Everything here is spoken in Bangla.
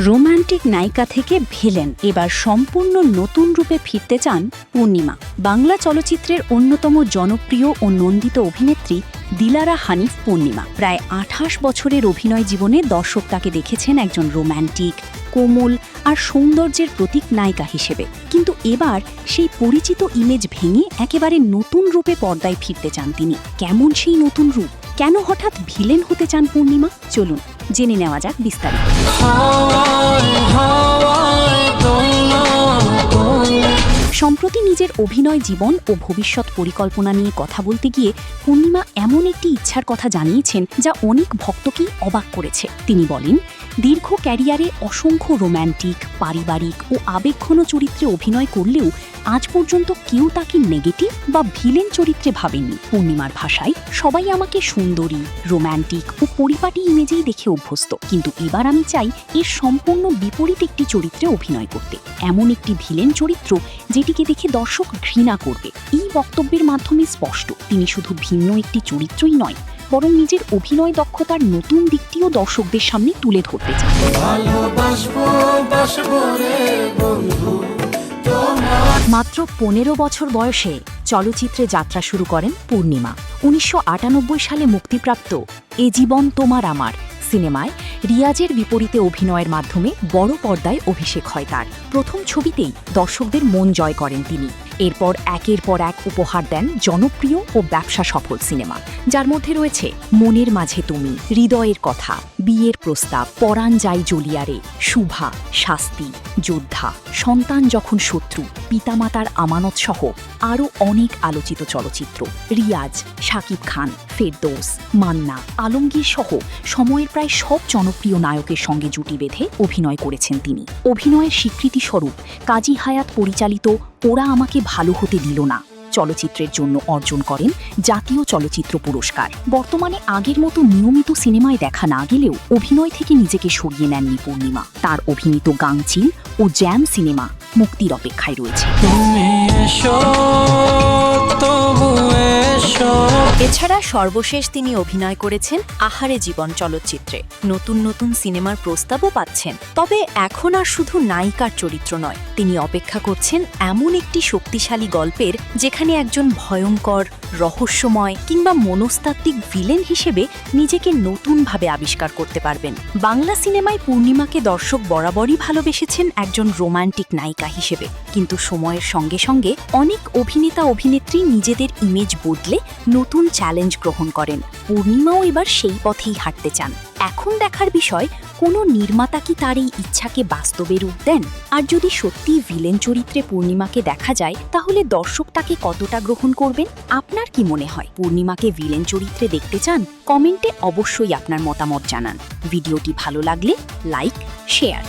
রোমান্টিক নায়িকা থেকে ভিলেন এবার সম্পূর্ণ নতুন রূপে ফিরতে চান পূর্ণিমা। বাংলা চলচ্চিত্রের অন্যতম জনপ্রিয় ও নন্দিত অভিনেত্রী দিলারা হানিফ পূর্ণিমা প্রায় ২৮ বছরের অভিনয় জীবনে দর্শক তাকে দেখেছেন একজন রোম্যান্টিক, কোমল আর সৌন্দর্যের প্রতীক নায়িকা হিসেবে। কিন্তু এবার সেই পরিচিত ইমেজ ভেঙে একেবারে নতুন রূপে পর্দায় ফিরতে চান তিনি। কেমন সেই নতুন রূপ? কেন হঠাৎ ভিলেন হতে চান পূর্ণিমা? চলুন জেনে নেওয়া যাক বিস্তারিত। সম্প্রতি নিজের অভিনয় জীবন ও ভবিষ্যৎ পরিকল্পনা নিয়ে কথা বলতে গিয়ে পূর্ণিমা এমন একটি ইচ্ছার কথা জানিয়েছেন যা অনেক ভক্তকেই অবাক করেছে। তিনি বলেন, দীর্ঘ ক্যারিয়ারে অসংখ্য রোম্যান্টিক, পারিবারিক ও আবেগঘন চরিত্রে অভিনয় করলেও আজ পর্যন্ত কেউ তাকে নেগেটিভ বা ভিলেন চরিত্রে ভাবেননি। পূর্ণিমার ভাষায়, সবাই আমাকে সুন্দরী, রোম্যান্টিক ও পরিপাটি ইমেজেই দেখে অভ্যস্ত, কিন্তু এবার আমি চাই এর সম্পূর্ণ বিপরীত একটি চরিত্রে অভিনয় করতে, এমন একটি ভিলেন চরিত্র যেটিকে দেখে দর্শক ঘৃণা করবে। এই বক্তব্যের মাধ্যমে স্পষ্ট, তিনি শুধু ভিন্ন একটি চরিত্রই নয়, বরং নিজের অভিনয় দক্ষতার নতুন দিকটিও দর্শকদের সামনে তুলে ধরতে চান। মাত্র ১৫ বছর বয়সে চলচ্চিত্রে যাত্রা শুরু করেন পূর্ণিমা। ১৯৯৮ সালে মুক্তিপ্রাপ্ত এ জীবন তোমার আমার সিনেমায় রিয়াজের বিপরীতে অভিনয়ের মাধ্যমে বড় পর্দায় অভিষেক হয় তার। প্রথম ছবিতেই দর্শকদের মন জয় করেন তিনি। এরপর একের পর এক উপহার দেন জনপ্রিয় ও ব্যবসা সফল সিনেমা, যার মধ্যে রয়েছে মনের মাঝে তুমি, হৃদয়ের কথা, বিয়ের প্রস্তাব, পরাণ যাই জ্বলিয়ারে, শুভা, শাস্তি, যোদ্ধা, সন্তান যখন শত্রু, পিতামাতার আমানত সহ আরও অনেক আলোচিত চলচ্চিত্র। রিয়াজ, শাকিব খান, ফেরদৌস, মান্না, আলমগীর সহ সময়ের প্রায় সব জনপ্রিয় নায়কের সঙ্গে জুটি বেঁধে অভিনয় করেছেন তিনি। অভিনয়ের স্বীকৃতিস্বরূপ কাজী হায়াত পরিচালিত ওরা আমাকে ভালো হতে দিল না চলচ্চিত্রের জন্য অর্জন করেন জাতীয় চলচ্চিত্র পুরস্কার। বর্তমানে আগের মতো নিয়মিত সিনেমায় দেখা না গেলেও অভিনয় থেকে নিজেকে সরিয়ে নেননি পূর্ণিমা। তার অভিনীত গাংচিল ও জ্যাম সিনেমা মুক্তির অপেক্ষায় রয়েছে। এছাড়া সর্বশেষ তিনি অভিনয় করেছেন আহারে জীবন চলচ্চিত্রে। নতুন নতুন সিনেমার প্রস্তাবও পাচ্ছেন। তবে এখন আর শুধু নায়িকার চরিত্র নয়, তিনি অপেক্ষা করছেন এমন একটি শক্তিশালী গল্পের যেখানে একজন ভয়ঙ্কর, রহস্যময় কিংবা মনস্তাত্ত্বিক ভিলেন হিসেবে নিজেকে নতুনভাবে আবিষ্কার করতে পারবেন। বাংলা সিনেমায় পূর্ণিমাকে দর্শক বরাবরই ভালোবেসেছেন একজন রোমান্টিক নায়িকা হিসেবে, কিন্তু সময়ের সঙ্গে সঙ্গে অনেক অভিনেতা অভিনেত্রী নিজেদের ইমেজ বদলে নতুন চ্যালেঞ্জ গ্রহণ করেন। পূর্ণিমাও এবার সেই পথেই হাঁটতে চান। এখন দেখার বিষয়, কোনো নির্মাতা কি তার এই ইচ্ছাকে বাস্তবে রূপ দেন? আর যদি সত্যি ভিলেন চরিত্রে পূর্ণিমাকে দেখা যায়, তাহলে দর্শক তাকে কতটা গ্রহণ করবেন? আপনার কি মনে হয়, পূর্ণিমাকে ভিলেন চরিত্রে দেখতে চান? কমেন্টে অবশ্যই আপনার মতামত জানান। ভিডিওটি ভালো লাগলে লাইক, শেয়ার।